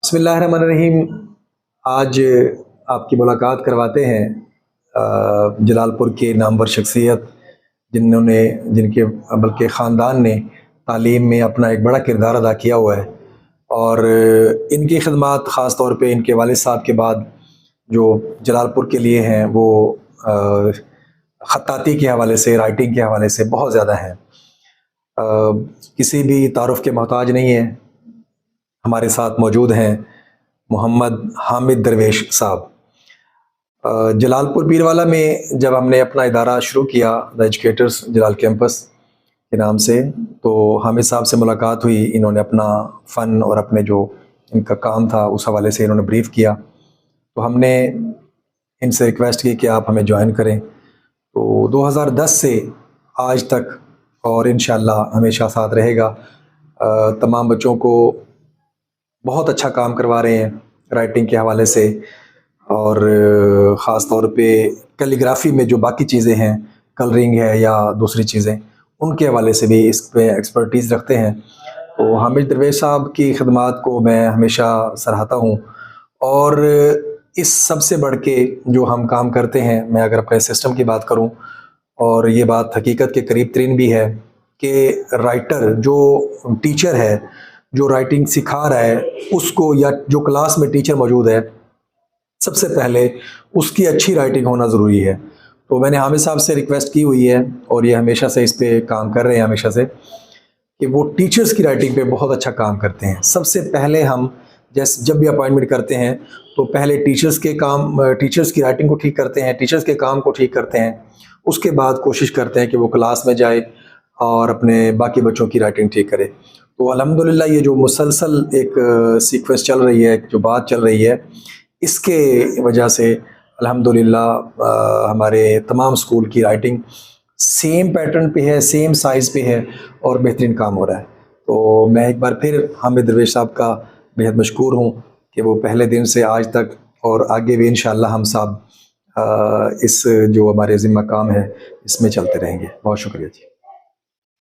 بسم اللہ الرحمن الرحیم۔ آج آپ کی ملاقات کرواتے ہیں جلال پور کے نامور شخصیت جن کے بلکہ خاندان نے تعلیم میں اپنا ایک بڑا کردار ادا کیا ہوا ہے، اور ان کی خدمات خاص طور پہ ان کے والد صاحب کے بعد جو جلال پور کے لیے ہیں وہ خطاطی کے حوالے سے، رائٹنگ کے حوالے سے بہت زیادہ ہیں۔ کسی بھی تعارف کے محتاج نہیں ہیں۔ ہمارے ساتھ موجود ہیں محمد حامد درویش صاحب۔ جلال پور پیروالا میں جب ہم نے اپنا ادارہ شروع کیا دا ایجوکیٹرز جلال کیمپس کے نام سے، تو حامد صاحب سے ملاقات ہوئی۔ انہوں نے اپنا فن اور اپنے جو ان کا کام تھا اس حوالے سے انہوں نے بریف کیا، تو ہم نے ان سے ریکویسٹ کی کہ آپ ہمیں جوائن کریں۔ تو 2010 سے آج تک اور انشاءاللہ ہمیشہ ساتھ رہے گا۔ تمام بچوں کو بہت اچھا کام کروا رہے ہیں رائٹنگ کے حوالے سے، اور خاص طور پہ کیلیگرافی میں جو باقی چیزیں ہیں، کلرنگ ہے یا دوسری چیزیں، ان کے حوالے سے بھی اس پہ ایکسپرٹیز رکھتے ہیں۔ تو حامد درویش صاحب کی خدمات کو میں ہمیشہ سراہتا ہوں، اور اس سب سے بڑھ کے جو ہم کام کرتے ہیں، میں اگر اپنے سسٹم کی بات کروں، اور یہ بات حقیقت کے قریب ترین بھی ہے کہ رائٹر جو ٹیچر ہے، جو رائٹنگ سکھا رہا ہے، اس کو یا جو کلاس میں ٹیچر موجود ہے، سب سے پہلے اس کی اچھی رائٹنگ ہونا ضروری ہے۔ تو میں نے حامد صاحب سے ریکویسٹ کی ہوئی ہے، اور یہ ہمیشہ سے اس پہ کام کر رہے ہیں ہمیشہ سے، کہ وہ ٹیچرز کی رائٹنگ پہ بہت اچھا کام کرتے ہیں۔ سب سے پہلے ہم جب بھی اپوائنٹمنٹ کرتے ہیں تو پہلے ٹیچرز کی رائٹنگ کو ٹھیک کرتے ہیں، ٹیچرز کے کام کو ٹھیک کرتے ہیں، اس کے بعد کوشش کرتے ہیں کہ وہ کلاس میں جائے اور اپنے باقی بچوں کی رائٹنگ ٹھیک کرے۔ تو الحمدللہ یہ جو مسلسل ایک سیکوینس چل رہی ہے، جو بات چل رہی ہے، اس کے وجہ سے الحمدللہ ہمارے تمام سکول کی رائٹنگ سیم پیٹرن پہ ہے، سیم سائز پہ ہے، اور بہترین کام ہو رہا ہے۔ تو میں ایک بار پھر حامد درویش صاحب کا بہت مشکور ہوں کہ وہ پہلے دن سے آج تک اور آگے بھی انشاءاللہ ہم سب اس جو ہمارے ذمہ کام ہے اس میں چلتے رہیں گے۔ بہت شکریہ جی۔